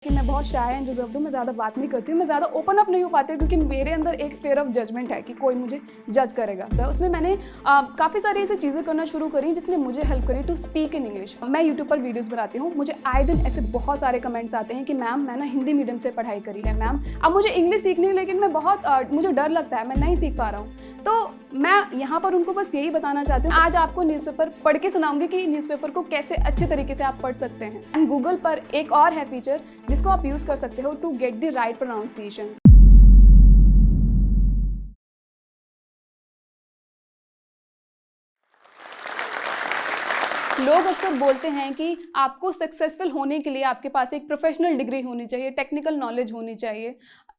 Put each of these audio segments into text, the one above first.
कि मैं बहुत शाय एंड रिजर्व्ड हूँ, मैं ज़्यादा बात नहीं करती हूँ, मैं ज़्यादा ओपन अप नहीं हो पाती हूँ क्योंकि मेरे अंदर एक फेयर ऑफ जजमेंट है कि कोई मुझे जज करेगा। तो उसमें मैंने काफ़ी सारी ऐसी चीज़ें करना शुरू करी जिसने मुझे हेल्प करी टू स्पीक इन इंग्लिश। मैं यूट्यूब पर वीडियोस बनाती हूँ, मुझे आए दिन ऐसे बहुत सारे कमेंट्स आते हैं कि मैम मैं ना हिंदी मीडियम से पढ़ाई करी है मैम, अब मुझे इंग्लिश सीखनी है लेकिन मैं बहुत मुझे डर लगता है, मैं नहीं सीख पा रहा हूँ। तो मैं यहाँ पर उनको बस यही बताना चाहती हूँ, आज आपको न्यूज़पेपर पढ़ के सुनाऊंगी कि न्यूज़पेपर को कैसे अच्छे तरीके से आप पढ़ सकते हैं। एंड गूगल पर एक और है फीचर जिसको आप यूज़ कर सकते हो to get the right pronunciation. लोग अक्सर बोलते हैं कि आपको सक्सेसफुल होने के लिए आपके पास एक प्रोफेशनल डिग्री होनी चाहिए, टेक्निकल नॉलेज होनी चाहिए,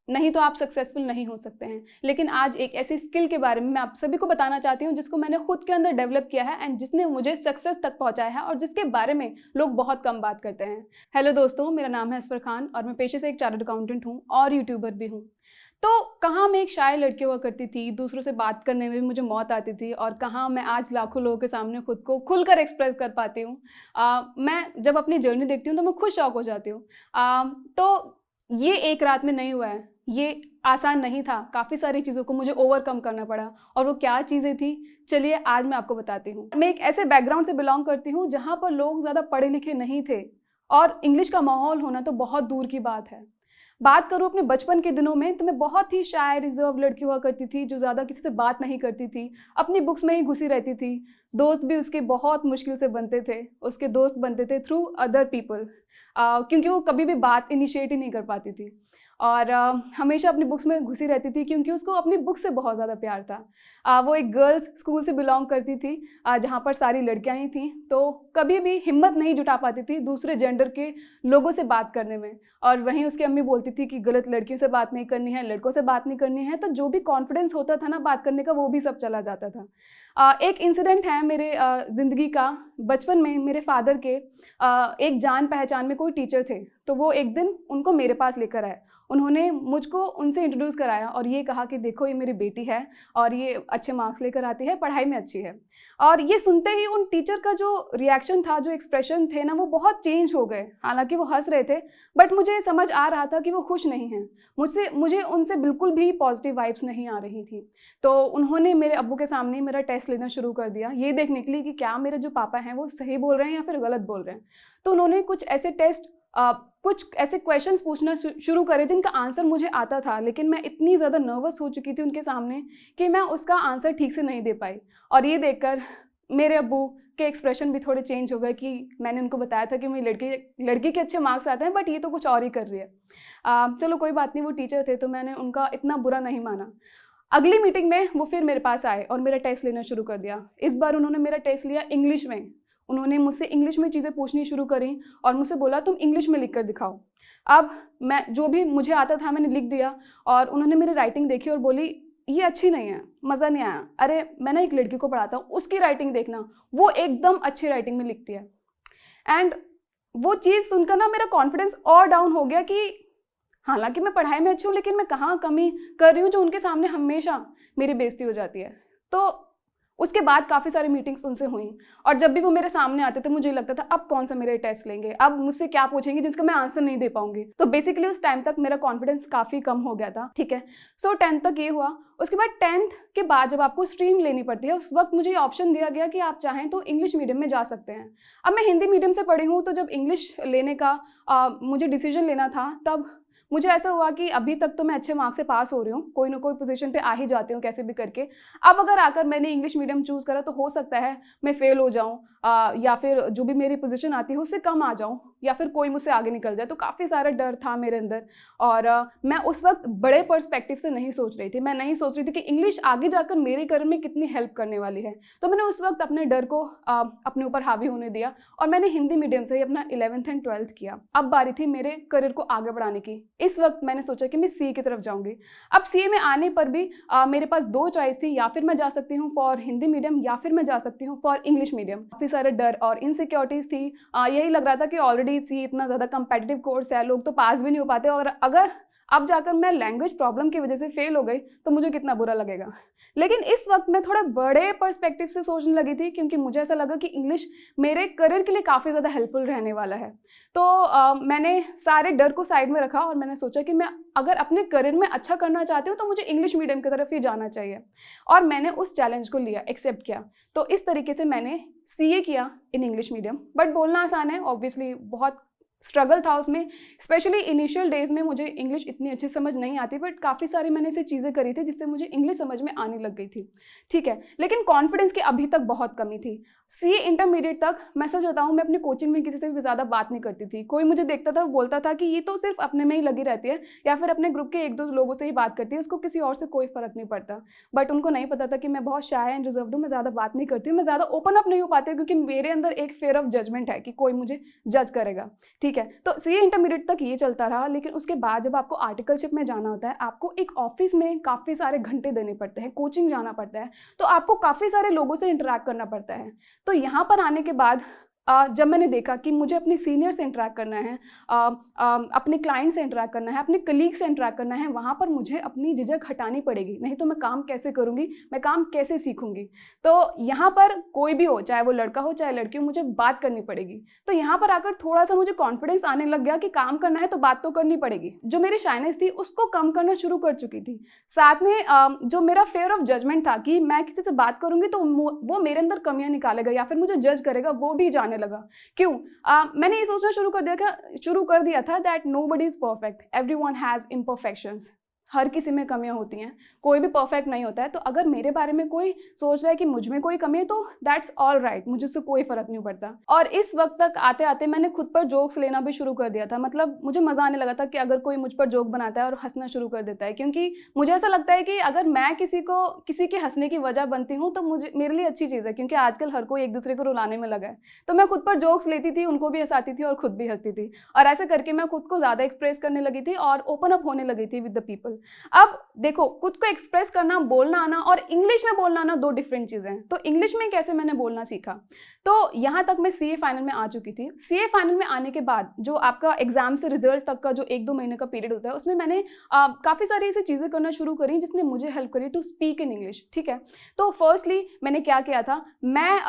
नहीं तो आप सक्सेसफुल नहीं हो सकते हैं। लेकिन आज एक ऐसी स्किल के बारे में मैं आप सभी को बताना चाहती हूँ जिसको मैंने खुद के अंदर डेवलप किया है एंड जिसने मुझे सक्सेस तक पहुँचाया है और जिसके बारे में लोग बहुत कम बात करते हैं। हेलो दोस्तों, मेरा नाम है असफर खान और मैं पेशे से एक चार्टर्ड अकाउंटेंट हूँ और यूट्यूबर भी हूँ। तो कहाँ मैं एक शाय लड़की हुआ करती थी, दूसरों से बात करने में भी मुझे मौत आती थी और कहाँ मैं आज लाखों लोगों के सामने खुद को खुलकर एक्सप्रेस कर पाती हूँ। मैं जब अपनी जर्नी देखती हूँ तो मैं खुद शॉक हो जाती हूँ। तो ये एक रात में नहीं हुआ है, ये आसान नहीं था, काफ़ी सारी चीज़ों को मुझे ओवरकम करना पड़ा और वो क्या चीज़ें थी, चलिए आज मैं आपको बताती हूँ। मैं एक ऐसे बैकग्राउंड से बिलोंग करती हूँ जहाँ पर लोग ज़्यादा पढ़े लिखे नहीं थे और इंग्लिश का माहौल होना तो बहुत दूर की बात है। बात करूँ अपने बचपन के दिनों में तो मैं बहुत ही शाय रिजर्व लड़की हुआ करती थी जो ज़्यादा किसी से बात नहीं करती थी, अपनी बुक्स में ही घुसी रहती थी। दोस्त भी उसके बहुत मुश्किल से बनते थे, उसके दोस्त बनते थे थ्रू अदर पीपल, क्योंकि वो कभी भी बात इनिशिएट ही नहीं कर पाती थी और हमेशा अपनी बुक्स में घुसी रहती थी क्योंकि उसको अपनी बुक से बहुत ज़्यादा प्यार था। वो एक गर्ल्स स्कूल से बिलोंग करती थी जहाँ पर सारी लड़कियाँ ही थीं, तो कभी भी हिम्मत नहीं जुटा पाती थी दूसरे जेंडर के लोगों से बात करने में। और वहीं उसकी अम्मी बोलती थी कि गलत लड़कियों से बात नहीं करनी है, लड़कों से बात नहीं करनी है, तो जो भी कॉन्फिडेंस होता था ना बात करने का वो भी सब चला जाता था। एक इंसिडेंट है मेरे ज़िंदगी का। बचपन में मेरे फादर के एक जान पहचान में कोई टीचर थे, तो वो एक दिन उनको मेरे पास लेकर आए। उन्होंने मुझको उनसे इंट्रोड्यूस कराया और ये कहा कि देखो ये मेरी बेटी है और ये अच्छे मार्क्स लेकर आती है, पढ़ाई में अच्छी है। और ये सुनते ही उन टीचर का जो रिएक्शन था, जो एक्सप्रेशन थे ना, वो बहुत चेंज हो गए। हालांकि वो हंस रहे थे बट मुझे समझ आ रहा था कि वो खुश नहीं हैं। मुझे उनसे बिल्कुल भी पॉजिटिव वाइब्स नहीं आ रही थी। तो उन्होंने मेरे अब्बू के सामने मेरा टेस्ट लेना शुरू कर दिया, ये देखने के लिए कि क्या मेरे जो पापा हैं वो सही बोल रहे हैं या फिर गलत बोल रहे हैं। तो उन्होंने कुछ ऐसे क्वेश्चंस पूछना शुरू करे जिनका आंसर मुझे आता था, लेकिन मैं इतनी ज़्यादा नर्वस हो चुकी थी उनके सामने कि मैं उसका आंसर ठीक से नहीं दे पाई। और ये देखकर मेरे अब्बू के एक्सप्रेशन भी थोड़े चेंज हो गए कि मैंने उनको बताया था कि मेरी लड़की के अच्छे मार्क्स आते हैं बट ये तो कुछ और ही कर रही है। चलो कोई बात नहीं, वो टीचर थे तो मैंने उनका इतना बुरा नहीं माना। अगली मीटिंग में वो फिर मेरे पास आए और मेरा टेस्ट लेना शुरू कर दिया। इस बार उन्होंने मेरा टेस्ट लिया इंग्लिश में। उन्होंने मुझसे इंग्लिश में चीज़ें पूछनी शुरू करी और मुझसे बोला तुम इंग्लिश में लिख कर दिखाओ। अब मैं जो भी मुझे आता था मैंने लिख दिया और उन्होंने मेरी राइटिंग देखी और बोली ये अच्छी नहीं है, मज़ा नहीं आया। अरे मैं ना एक लड़की को पढ़ाता हूँ, उसकी राइटिंग देखना, वो एकदम अच्छी राइटिंग में लिखती है। एंड वो चीज़ सुनकर ना मेरा कॉन्फिडेंस और डाउन हो गया कि हालांकि मैं पढ़ाई में अच्छी हूँ लेकिन मैं कहाँ कमी कर रही हूँ जो उनके सामने हमेशा मेरी बेइज्जती हो जाती है। तो उसके बाद काफ़ी सारी मीटिंग्स उनसे हुई और जब भी वो मेरे सामने आते थे मुझे लगता था अब कौन सा मेरे टेस्ट लेंगे, अब मुझसे क्या पूछेंगे जिसका मैं आंसर नहीं दे पाऊंगी। तो बेसिकली उस टाइम तक मेरा कॉन्फिडेंस काफ़ी कम हो गया था। ठीक है, सो 10th तक ये हुआ। उसके बाद 10th के बाद जब आपको स्ट्रीम लेनी पड़ती है उस वक्त मुझे ये ऑप्शन दिया गया कि आप चाहें तो इंग्लिश मीडियम में जा सकते हैं। अब मैं हिंदी मीडियम से पढ़ी हूँ तो जब इंग्लिश लेने का मुझे डिसीजन लेना था तब मुझे ऐसा हुआ कि अभी तक तो मैं अच्छे मार्क्स से पास हो रही हूँ, कोई ना कोई पोजीशन पे आ ही जाती हूँ कैसे भी करके। अब अगर आकर मैंने इंग्लिश मीडियम चूज़ करा तो हो सकता है मैं फेल हो जाऊँ या फिर जो भी मेरी पोजीशन आती है उससे कम आ जाऊँ या फिर कोई मुझसे आगे निकल जाए। तो काफ़ी सारा डर था मेरे अंदर और मैं उस वक्त बड़े पर्सपेक्टिव से नहीं सोच रही थी। मैं नहीं सोच रही थी कि इंग्लिश आगे जाकर मेरे करियर में कितनी हेल्प करने वाली है। तो मैंने उस वक्त अपने डर को अपने ऊपर हावी होने दिया और मैंने हिंदी मीडियम से ही अपना 11th एंड 12th किया। अब बारी थी मेरे करियर को आगे बढ़ाने की। इस वक्त मैंने सोचा कि मैं सीए की तरफ जाऊंगी। अब सीए में आने पर भी मेरे पास दो चॉइस थी, या फिर मैं जा सकती हूँ फॉर हिंदी मीडियम या फिर मैं जा सकती हूँ फॉर इंग्लिश मीडियम। काफ़ी सारे डर और इनसिक्योरिटीज़ थी। यही लग रहा था कि ऑलरेडी सीए इतना ज़्यादा कंपेटिटिव कोर्स है, लोग तो पास भी नहीं हो पाते और अगर अब जाकर मैं लैंग्वेज प्रॉब्लम की वजह से फेल हो गई तो मुझे कितना बुरा लगेगा। लेकिन इस वक्त मैं थोड़ा बड़े पर्सपेक्टिव से सोचने लगी थी, क्योंकि मुझे ऐसा लगा कि इंग्लिश मेरे करियर के लिए काफ़ी ज़्यादा हेल्पफुल रहने वाला है। तो मैंने सारे डर को साइड में रखा और मैंने सोचा कि मैं अगर अपने करियर में अच्छा करना चाहती हूँ तो मुझे इंग्लिश मीडियम की तरफ ही जाना चाहिए, और मैंने उस चैलेंज को लिया, एक्सेप्ट किया। तो इस तरीके से मैंने सीए किया इन इंग्लिश मीडियम। बट बोलना आसान है, ऑब्वियसली बहुत स्ट्रगल था उसमें, स्पेशली इनिशियल डेज में मुझे इंग्लिश इतनी अच्छी समझ नहीं आती, बट काफ़ी सारी मैंने ऐसी चीज़ें करी थी जिससे मुझे इंग्लिश समझ में आने लग गई थी, ठीक है। लेकिन कॉन्फिडेंस की अभी तक बहुत कमी थी। सीए इंटरमीडिएट तक मैं सच बताऊँ, मैं अपनी कोचिंग में किसी से भी ज़्यादा बात नहीं करती थी। कोई मुझे देखता था, बोलता था कि ये तो सिर्फ अपने में ही लगी रहती है, या फिर अपने ग्रुप के 1-2 लोगों से ही बात करती है, उसको किसी और से कोई फ़र्क नहीं पड़ता। बट उनको नहीं पता था कि मैं बहुत शाय एंड रिजर्व्ड हूँ, मैं ज़्यादा बात नहीं करती हूँ, मैं ज़्यादा ओपन अप नहीं हो पाती, क्योंकि मेरे अंदर एक फेयर ऑफ जजमेंट है कि कोई मुझे जज करेगा, ठीक है। तो सीए इंटरमीडिएट तक ये चलता रहा। लेकिन उसके बाद जब आपको आर्टिकलशिप में जाना होता है, आपको एक ऑफिस में काफ़ी सारे घंटे देने पड़ते हैं, कोचिंग जाना पड़ता है, तो आपको काफ़ी सारे लोगों से इंटरैक्ट करना पड़ता है। तो यहाँ पर आने के बाद जब मैंने देखा कि मुझे अपने सीनियर से इंटरैक्ट करना है, अपने क्लाइंट से इंटरैक्ट करना है, अपने कलीग से इंटरैक्ट करना है, वहाँ पर मुझे अपनी झिझक हटानी पड़ेगी, नहीं तो मैं काम कैसे करूँगी, मैं काम कैसे सीखूँगी। तो यहाँ पर कोई भी हो, चाहे वो लड़का हो चाहे लड़की हो, मुझे बात करनी पड़ेगी। तो यहाँ पर आकर थोड़ा सा मुझे कॉन्फिडेंस आने लग गया कि काम करना है तो बात तो करनी पड़ेगी। जो मेरी शाइनेस थी उसको कम करना शुरू कर चुकी थी। साथ में जो मेरा फेयर ऑफ जजमेंट था कि मैं किसी से बात करूँगी तो वो मेरे अंदर कमियाँ निकालेगा या फिर मुझे जज करेगा, वो भी जाने लगा। क्यों? मैंने ये सोचना शुरू कर दिया था that nobody is perfect, everyone has imperfections. हर किसी में कमियां होती हैं, कोई भी परफेक्ट नहीं होता है। तो अगर मेरे बारे में कोई सोच रहा है कि मुझ में कोई कमी है तो दैट्स ऑल राइट, मुझे उससे कोई फर्क नहीं पड़ता। और इस वक्त तक आते आते मैंने खुद पर जोक्स लेना भी शुरू कर दिया था। मतलब मुझे मज़ा आने लगा था कि अगर कोई मुझ पर जोक बनाता है और हंसना शुरू कर देता है, क्योंकि मुझे ऐसा लगता है कि अगर मैं किसी के हंसने की वजह बनती हूँ तो मेरे लिए अच्छी चीज़ है, क्योंकि आजकल हर कोई एक दूसरे को रुलाने में लगा है। तो मैं खुद पर जोक्स लेती थी, उनको भी हंसाती थी और खुद भी हंसती थी, और ऐसे करके मैं खुद को ज़्यादा एक्सप्रेस करने लगी थी और ओपन अप होने लगी थी विद द पीपल। अब देखो, खुद को एक्सप्रेस करना, बोलना आना और इंग्लिश में बोलना आना 2 डिफरेंट चीज़ें हैं। तो इंग्लिश में कैसे मैंने बोलना सीखा, तो यहाँ तक मैं सीए फाइनल में आ चुकी थी। सीए फाइनल में आने के बाद जो आपका एग्जाम से रिजल्ट तक का जो 1-2 महीने का पीरियड होता है, उसमें मैंने काफ़ी सारी ऐसी चीज़ें करना शुरू करी जिसने मुझे हेल्प करी टू स्पीक इन इंग्लिश, ठीक है। तो फर्स्टली मैंने क्या किया था, मैं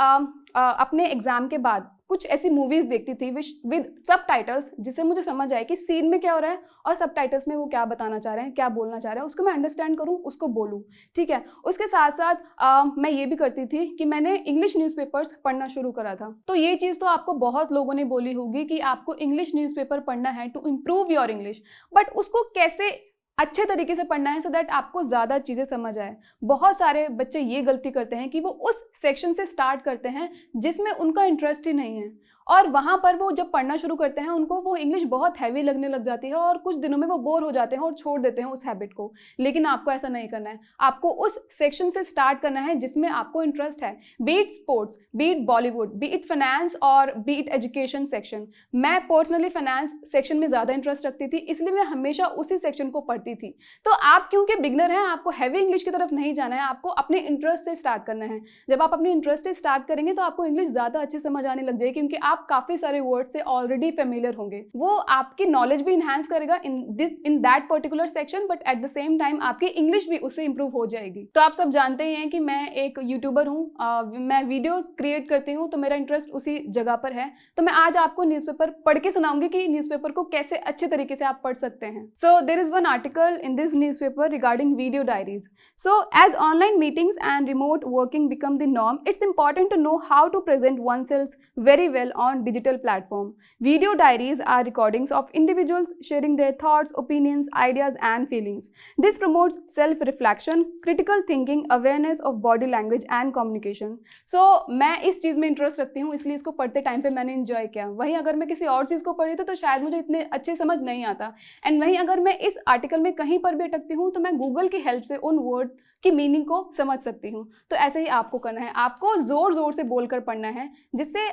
अपने एग्जाम के बाद कुछ ऐसी मूवीज़ देखती थी विद सब टाइटल्स, जिससे मुझे समझ आए कि सीन में क्या हो रहा है और सब टाइटल्स में वो क्या बताना चाह रहे हैं, क्या बोलना चाह रहे हैं, उसको मैं अंडरस्टैंड करूँ, उसको बोलूँ, ठीक है। उसके साथ साथ मैं ये भी करती थी कि मैंने इंग्लिश न्यूज़पेपर्स पढ़ना शुरू करा था। तो ये चीज़ तो आपको बहुत लोगों ने बोली होगी कि आपको इंग्लिश न्यूज़पेपर पढ़ना है to improve your English, but उसको कैसे अच्छे तरीके से पढ़ना है सो दैट आपको ज़्यादा चीज़ें समझ आए। बहुत सारे बच्चे ये गलती करते हैं कि वो उस सेक्शन से स्टार्ट करते हैं जिसमें उनका इंटरेस्ट ही नहीं है, और वहाँ पर वो जब पढ़ना शुरू करते हैं उनको वो इंग्लिश बहुत हैवी लगने लग जाती है और कुछ दिनों में वो बोर हो जाते हैं और छोड़ देते हैं उस हैबिट को। लेकिन आपको ऐसा नहीं करना है, आपको उस सेक्शन से स्टार्ट करना है जिसमें आपको इंटरेस्ट है, B it sports, B it Bollywood, B it finance और बी इट एजुकेशन सेक्शन। मैं पर्सनली फाइनेंस सेक्शन में ज़्यादा इंटरेस्ट रखती थी, इसलिए मैं हमेशा उसी सेक्शन को पढ़ती थी। तो आप क्योंकि बिगनर हैं, आपको हैवी इंग्लिश की तरफ नहीं जाना है, आपको अपने इंटरेस्ट से स्टार्ट करना है। जब आप अपने इंटरेस्ट से स्टार्ट करेंगे तो आपको इंग्लिश ज़्यादा अच्छे समझ आने लग जाएगी, क्योंकि आप काफ़ी सारे वर्ड से ऑलरेडी फेमिलियर होंगे। वो आपकी नॉलेज भी इन्हांस करेगा in that particular section, but at the same time आपकी इंग्लिश भी उससे इंप्रूव हो जाएगी। तो आप सब जानते ही हैं कि मैं एक यूट्यूबर हूँ, मैं वीडियोस क्रिएट करती हूँ, तो मेरा इंटरेस्ट उसी जगह पर है। तो मैं आज आपको न्यूज़पेपर पढ़ के सुनाऊंगी कि न्यूज़पेपर को कैसे अच्छे तरीके से आप पढ़ सकते हैं। So there is one article in this newspaper regarding video diaries. So as online meetings and remote working become the norm, it's important to know how to present oneself very well on digital platform. Video diaries are recordings of individuals sharing their thoughts, opinions, ideas and feelings. This promotes self-reflection, critical thinking, awareness of body language and communication. So मैं इस चीज़ में interest रखती हूँ, इसलिए इसको पढ़ते time पे मैंने इंजॉय किया। वहीं अगर मैं किसी और चीज़ को पढ़ी तो शायद मुझे इतने अच्छे समझ नहीं आता। एंड वहीं अगर मैं इस आर्टिकल में कहीं पर भी अटकती हूँ तो मैं गूगल की हेल्प से उन वर्ड की मीनिंग को समझ सकती हूँ। तो ऐसे ही आपको करना है, आपको ज़ोर ज़ोर से बोलकर पढ़ना है, जिससे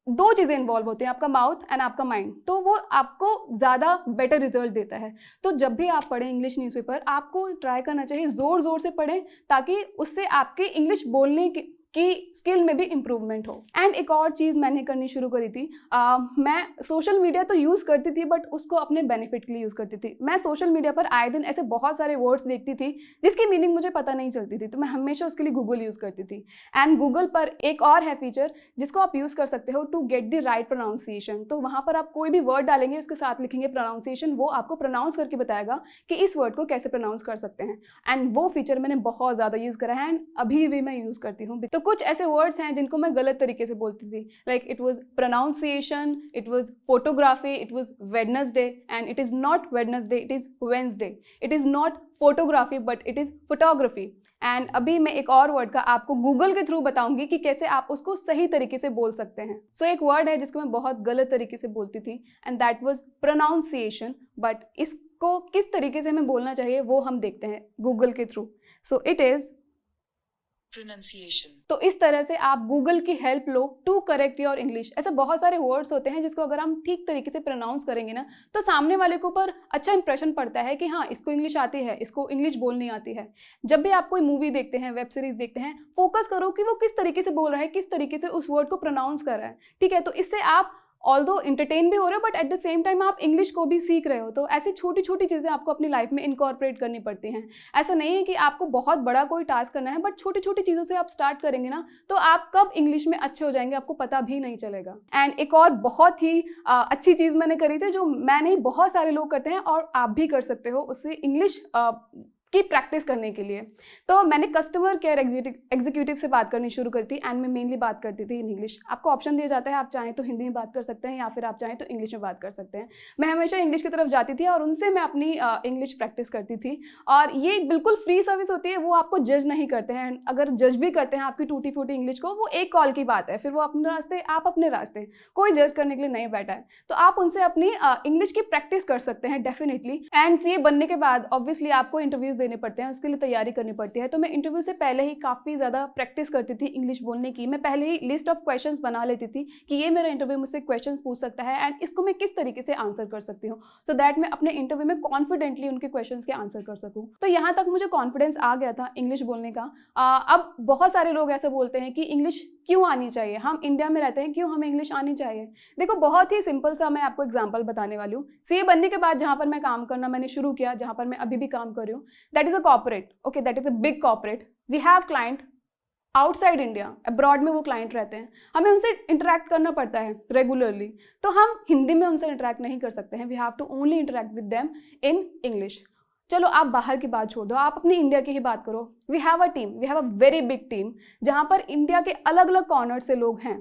दो चीज़ें इन्वॉल्व होती हैं, आपका माउथ एंड आपका माइंड, तो वो आपको ज़्यादा बेटर रिजल्ट देता है। तो जब भी आप पढ़ें इंग्लिश न्यूज़पेपर, आपको ट्राई करना चाहिए ज़ोर ज़ोर से पढ़ें, ताकि उससे आपके इंग्लिश बोलने कि स्किल में भी इम्प्रूवमेंट हो। एंड एक और चीज़ मैंने करनी शुरू करी थी, मैं सोशल मीडिया तो यूज़ करती थी बट उसको अपने बेनिफिट के लिए यूज़ करती थी। मैं सोशल मीडिया पर आए दिन ऐसे बहुत सारे वर्ड्स देखती थी जिसकी मीनिंग मुझे पता नहीं चलती थी, तो मैं हमेशा उसके लिए गूगल यूज़ करती थी। एंड गूगल पर एक और है फीचर जिसको आप यूज़ कर सकते हो to get the right pronunciation. तो वहाँ पर आप कोई भी वर्ड डालेंगे, उसके साथ लिखेंगे प्रोनाउंसिएशन, वो आपको प्रोनाउंस करके बताएगा कि इस वर्ड को कैसे प्रोनाउंस कर सकते हैं। एंड वो फीचर मैंने बहुत ज़्यादा यूज़ करा है एंड अभी भी मैं यूज़ करती हूँ। तो कुछ ऐसे वर्ड्स हैं जिनको मैं गलत तरीके से बोलती थी, like it was pronunciation, it was photography, it was Wednesday, and it is not Wednesday, it is Wednesday, it is not photography but it is photography. And अभी मैं एक और वर्ड का आपको गूगल के थ्रू बताऊंगी कि कैसे आप उसको सही तरीके से बोल सकते हैं। सो एक वर्ड है जिसको मैं बहुत गलत तरीके से बोलती थी and that was pronunciation, but इसको किस तरीके से हमें बोलना चाहिए वो हम देखते हैं गूगल के through. So it is pronunciation. तो इस तरह से आप गूगल की हेल्प लो टू करेक्ट योर इंग्लिश। ऐसे बहुत सारे वर्ड्स होते हैं जिसको अगर हम ठीक तरीके से प्रोनाउंस करेंगे ना तो सामने वाले के ऊपर अच्छा इंप्रेशन पड़ता है कि हाँ इसको इंग्लिश आती है, इसको इंग्लिश बोलनी आती है। जब भी आप कोई मूवी देखते हैं, वेब सीरीज देखते हैं, फोकस करो कि वो किस तरीके से बोल रहा है, किस तरीके से उस वर्ड को प्रोनाउंस कर रहा है, ठीक है। तो इससे आप ऑल्दो इंटरटेन भी हो रहे हो but at the same time आप इंग्लिश को भी सीख रहे हो। तो ऐसी छोटी छोटी चीज़ें आपको अपनी लाइफ में इनकॉर्पोरेट करनी पड़ती हैं। ऐसा नहीं है कि आपको बहुत बड़ा कोई टास्क करना है, बट छोटी छोटी चीज़ों से आप स्टार्ट करेंगे ना तो आप कब इंग्लिश में अच्छे हो जाएंगे आपको पता भी नहीं चलेगा। एंड एक और बहुत ही अच्छी चीज़ मैंने करी थी जो मैं नहीं बहुत सारे लोग करते हैं और आप भी कर सकते हो उससे इंग्लिश की प्रैक्टिस करने के लिए। तो मैंने कस्टमर केयर एग्जीक्यूटिव से बात करनी शुरू करी थी एंड मैं मेनली बात करती थी इन इंग्लिश। आपको ऑप्शन दिया जाता है, आप चाहें तो हिंदी में बात कर सकते हैं या फिर आप चाहें तो इंग्लिश में बात कर सकते हैं। मैं हमेशा इंग्लिश की तरफ जाती थी और उनसे मैं अपनी इंग्लिश प्रैक्टिस करती थी। और ये बिल्कुल फ्री सर्विस होती है, वो आपको जज नहीं करते हैं। अगर जज भी करते हैं आपकी टूटी फूटी इंग्लिश को, वो एक कॉल की बात है, फिर वो अपने रास्ते आप अपने रास्ते, कोई जज करने के लिए नहीं बैठा है। तो आप उनसे अपनी इंग्लिश की प्रैक्टिस कर सकते हैं डेफिनेटली। एंड सीए बनने के बाद ऑब्वियसली आपको इंटरव्यूज देने पड़ते हैं, उसके लिए तैयारी करनी पड़ती है। तो मैं इंटरव्यू से पहले ही काफ़ी ज़्यादा प्रैक्टिस करती थी इंग्लिश बोलने की। मैं पहले ही लिस्ट ऑफ क्वेश्चंस बना लेती थी कि ये मेरा इंटरव्यू मुझसे क्वेश्चंस पूछ सकता है एंड इसको मैं किस तरीके से आंसर कर सकती हूँ, सो दैट मैं अपने इंटरव्यू में कॉन्फिडेंटली उनके क्वेश्चंस के आंसर कर सकूँ। तो यहाँ तक मुझे कॉन्फिडेंस आ गया था इंग्लिश बोलने का। अब बहुत सारे लोग ऐसे बोलते हैं कि इंग्लिश क्यों आनी चाहिए, हम इंडिया में रहते हैं, क्यों हमें इंग्लिश आनी चाहिए। देखो बहुत ही सिंपल सा मैं आपको एग्जांपल बताने वाली हूँ। सीए बनने के बाद जहाँ पर मैं काम करना मैंने शुरू किया, जहाँ पर मैं अभी भी काम कर रही हूँ, that is a corporate, okay, that is a big corporate. We have client outside India, abroad में वो क्लाइंट रहते हैं, हमें उनसे इंटरेक्ट करना पड़ता है रेगुलरली। तो हम हिंदी में उनसे इंटरेक्ट नहीं कर सकते हैं, we have to only interact with them in English. चलो आप बाहर की बात छोड़ दो, आप अपनी इंडिया की ही बात करो। We have a team, we have a very big team, जहाँ पर इंडिया के अलग अलग कॉर्नर से लोग हैं।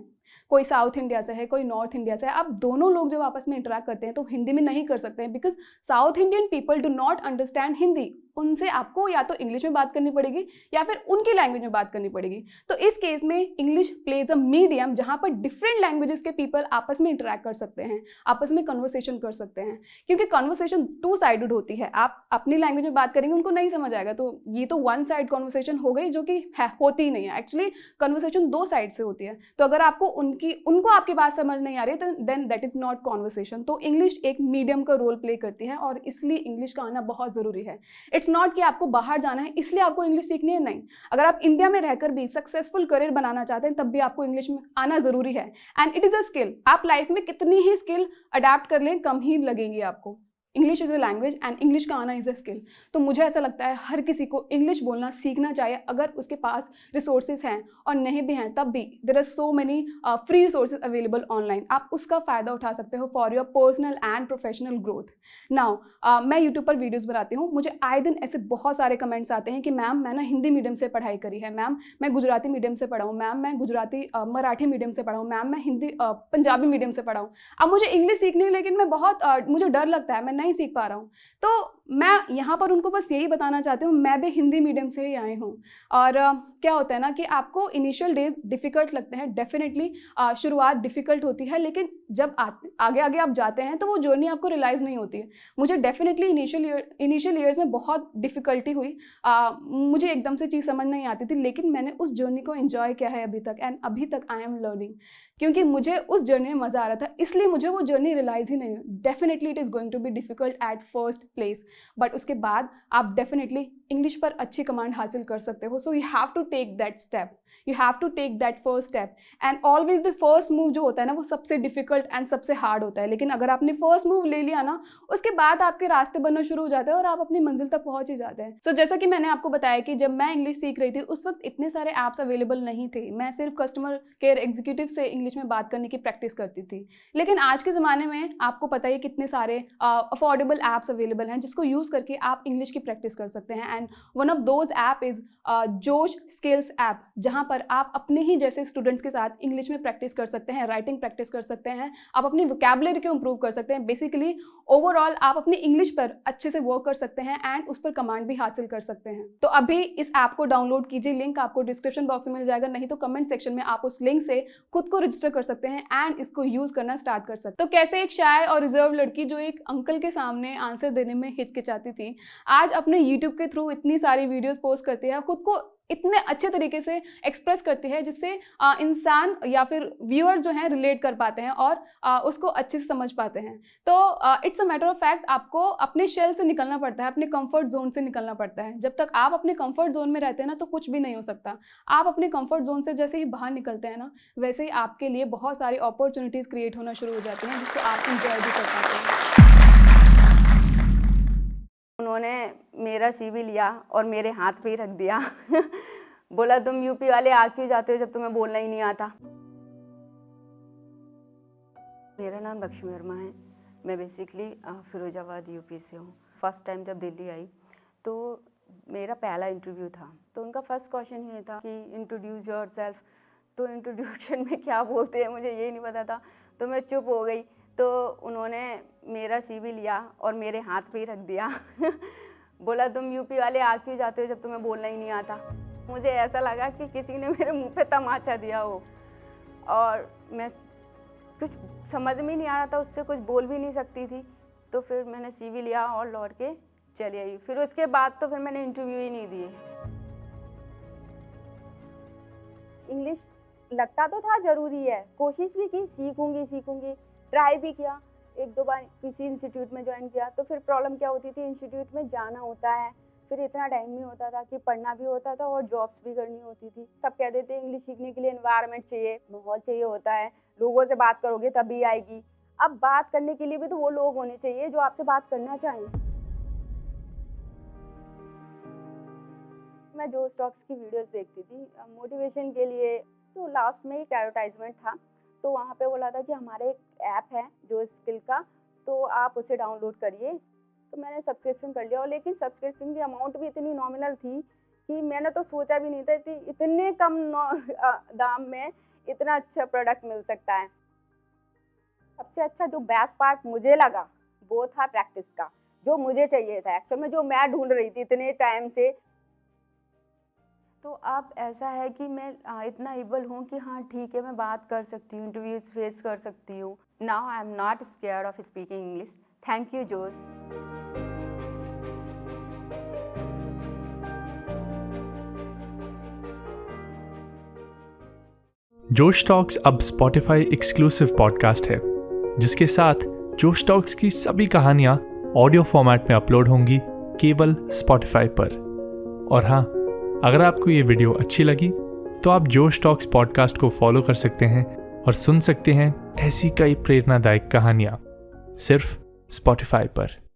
कोई साउथ इंडिया से है, कोई नॉर्थ इंडिया से है। अब दोनों लोग जब आपस में इंटरेक्ट करते हैं तो हिंदी में नहीं कर सकते हैं, because south Indian people do not understand Hindi. उनसे आपको या तो इंग्लिश में बात करनी पड़ेगी या फिर उनकी लैंग्वेज में बात करनी पड़ेगी। तो इस केस में इंग्लिश प्लेज अ मीडियम जहाँ पर डिफरेंट लैंग्वेजेस के पीपल आपस में इंटरेक्ट कर सकते हैं, आपस में कन्वर्सेशन कर सकते हैं। क्योंकि कन्वर्सेशन टू साइडेड होती है, आप अपनी लैंग्वेज में बात करेंगे उनको नहीं समझ आएगा, तो ये तो वन साइड कन्वर्सेशन हो गई जो कि होती ही नहीं है। एक्चुअली कन्वर्सेशन दो साइड से होती है। तो अगर आपको उनको आपकी बात समझ नहीं आ रही है then that is not conversation. तो इंग्लिश एक मीडियम का रोल प्ले करती है और इसलिए इंग्लिश का आना बहुत ज़रूरी है। इट्स नॉट कि आपको बाहर जाना है इसलिए आपको इंग्लिश सीखनी है, नहीं। अगर आप इंडिया में रहकर भी सक्सेसफुल करियर बनाना चाहते हैं तब भी आपको इंग्लिश में आना ज़रूरी है। And it is a skill. आप लाइफ में कितनी ही स्किल अडैप्ट कर लें कम ही लगेंगी आपको। English is a language and English का आना इज़ अ स्किल। तो मुझे ऐसा लगता है हर किसी को इंग्लिश बोलना सीखना चाहिए, अगर उसके पास रिसोर्सेज हैं, और नहीं भी हैं तब भी there are so many free resources available online. आप उसका फ़ायदा उठा सकते हो for your personal and professional growth. Now मैं यूट्यूब पर वीडियोज़ बनाती हूँ, मुझे आए दिन ऐसे बहुत सारे कमेंट्स आते हैं कि मैम मैं ना हिंदी मीडियम से पढ़ाई करी है, मैम मैं गुजराती मीडियम से पढ़ा हूँ, मैम मैं गुजराती मराठी मीडियम से पढ़ा हूँ, मैम मैं हिंदी पंजाबी मीडियम से पढ़ा हूँ। अब मुझे इंग्लिश सीखनी है लेकिन मैं बहुत मुझे डर लगता है, मैं नहीं सीख पा रहा हूँ। तो मैं यहाँ पर उनको बस यही बताना चाहती हूँ, मैं भी हिंदी मीडियम से ही आई हूँ। और क्या होता है ना कि आपको इनिशियल डेज डिफ़िकल्ट लगते हैं, डेफिनेटली शुरुआत डिफ़िकल्ट होती है, लेकिन जब आगे आगे आप जाते हैं तो वो जर्नी आपको रियलाइज़ नहीं होती है। मुझे डेफिनेटली इनिशियल ईयर्स में बहुत डिफ़िकल्टी हुई, मुझे एकदम से चीज़ समझ नहीं आती थी, लेकिन मैंने उस जर्नी को एंजॉय किया है अभी तक, एंड अभी तक आई एम लर्निंग, क्योंकि मुझे उस जर्नी में मज़ा आ रहा था, इसलिए मुझे वो जर्नी रियलाइज़ ही नहीं हुई। Definitely it is going to be difficult at first place, but उसके बाद आप डेफिनेटली इंग्लिश पर अच्छी कमांड हासिल कर सकते हो. So you have to take that step, you have to take that first step. And always the first move जो होता है ना वो सबसे डिफिकल्ट एंड सबसे हार्ड होता है, लेकिन अगर आपने फर्स्ट मूव ले लिया ना, उसके बाद आपके रास्ते बनना शुरू हो जाते हैं और आप अपनी मंजिल तक पहुंच ही जाते हैं. सो जैसा कि मैंने आपको बताया कि जब मैं इंग्लिश सीख रही थी उस वक्त इतने सारे ऐप्स अवेलेबल नहीं थे. मैं सिर्फ कस्टमर केयर एग्जीक्यूटिव से इंग्लिश में बात करने की प्रैक्टिस करती थी. लेकिन आज के ज़माने में आपको पता है कितने सारे अफोर्डेबल ऐप्स अवेलेबल हैं जिसको यूज़ करके आप इंग्लिश की प्रैक्टिस कर सकते हैं. And one of those app is जोश स्किल्स ऐप, जहाँ पर आप अपने ही जैसे स्टूडेंट्स के साथ इंग्लिश में प्रैक्टिस कर सकते हैं, राइटिंग प्रैक्टिस कर सकते हैं, आप अपनी वोकैबुलरी को इम्प्रूव कर सकते हैं. बेसिकली ओवरऑल आप अपनी इंग्लिश पर अच्छे से वर्क कर सकते हैं एंड उस पर कमांड भी हासिल कर सकते हैं. तो अभी इस ऐप को डाउनलोड कीजिए, लिंक आपको डिस्क्रिप्शन बॉक्स में मिल जाएगा, नहीं तो कमेंट सेक्शन में आप उस लिंक से खुद को रजिस्टर कर सकते हैं एंड इसको यूज़ करना स्टार्ट कर सकते हैं. तो कैसे एक शाय और रिजर्व लड़की जो एक अंकल के सामने आंसर देने में हिचकिचाती थी, आज अपने यूट्यूब के थ्रू इतनी सारी वीडियोस पोस्ट करती है, खुद को इतने अच्छे तरीके से एक्सप्रेस करती है जिससे इंसान या फिर व्यूअर जो हैं रिलेट कर पाते हैं और उसको अच्छे से समझ पाते हैं. तो it's a matter of fact आपको अपने शेल से निकलना पड़ता है, अपने कंफर्ट जोन से निकलना पड़ता है. जब तक आप अपने कंफर्ट जोन में रहते हैं ना तो कुछ भी नहीं हो सकता. आप अपने कंफर्ट जोन से जैसे ही बाहर निकलते हैं ना, वैसे ही आपके लिए बहुत सारी अपॉर्चुनिटीज़ क्रिएट होना शुरू हो जाती हैं जिसको आप इंजॉय भी कर पाते हैं. उन्होंने मेरा CV लिया और मेरे हाथ पे ही रख दिया. बोला तुम यूपी वाले आ क्यों जाते हो जब तुम्हें बोलना ही नहीं आता. मेरा नाम लक्ष्मी वर्मा है. मैं बेसिकली फिरोजाबाद यूपी से हूँ. फर्स्ट टाइम जब दिल्ली आई तो मेरा पहला इंटरव्यू था, तो उनका फर्स्ट क्वेश्चन ये था कि इंट्रोड्यूस योरसेल्फ. तो इंट्रोड्यूशन में क्या बोलते हैं मुझे ये नहीं पता था, तो मैं चुप हो गई. तो उन्होंने मेरा CV लिया और मेरे हाथ पे ही रख दिया. बोला तुम यूपी वाले आ क्यों जाते हो जब तुम्हें बोलना ही नहीं आता. मुझे ऐसा लगा कि किसी ने मेरे मुंह पे तमाचा दिया हो और मैं कुछ समझ में नहीं आ रहा था, उससे कुछ बोल भी नहीं सकती थी. तो फिर मैंने CV लिया और लौट के चली आई. फिर उसके बाद तो फिर मैंने इंटरव्यू ही नहीं दिए. इंग्लिश लगता तो था ज़रूरी है, कोशिश भी की, सीखूंगी, ट्राई भी किया. 1-2 बार किसी इंस्टीट्यूट में ज्वाइन किया. तो फिर प्रॉब्लम क्या होती थी, इंस्टीट्यूट में जाना होता है, फिर इतना टाइम नहीं होता था कि पढ़ना भी होता था और जॉब्स भी करनी होती थी. सब कह देते हैं इंग्लिश सीखने के लिए एनवायरनमेंट चाहिए, माहौल चाहिए होता है, लोगों से बात करोगे तभी आएगी. अब बात करने के लिए भी तो वो लोग होने चाहिए जो आपसे बात करना चाहें. मैं जो स्टॉक्स की वीडियोस देखती थी मोटिवेशन के लिए, तो लास्ट में एक एडवर्टाइजमेंट था, तो वहाँ पे बोला था कि हमारे एक ऐप है जो स्किल का, तो आप उसे डाउनलोड करिए. तो मैंने सब्सक्रिप्शन कर लिया, और लेकिन सब्सक्रिप्शन की अमाउंट भी इतनी नॉमिनल थी कि मैंने तो सोचा भी नहीं था इतने कम दाम में इतना अच्छा प्रोडक्ट मिल सकता है. सबसे अच्छा जो बेस्ट पार्ट मुझे लगा वो था प्रैक्टिस का, जो मुझे चाहिए था एक्चुअल में, जो मैं ढूंढ रही थी इतने टाइम से. तो अब ऐसा है कि मैं इतना एबल हूँ कि हाँ ठीक है, मैं बात कर सकती हूँ, इंटरव्यूज फेस कर सकती हूँ. Now I am not scared of speaking English. Thank you जोश. जोश टॉक्स अब स्पॉटिफाई एक्सक्लूसिव पॉडकास्ट है, जिसके साथ जोश टॉक्स की सभी कहानियाँ ऑडियो फॉर्मेट में अपलोड होंगी केवल स्पॉटिफाई पर. और हाँ, अगर आपको ये वीडियो अच्छी लगी तो आप जोश टॉक्स पॉडकास्ट को फॉलो कर सकते हैं और सुन सकते हैं ऐसी कई प्रेरणादायक कहानियाँ सिर्फ स्पॉटिफाई पर.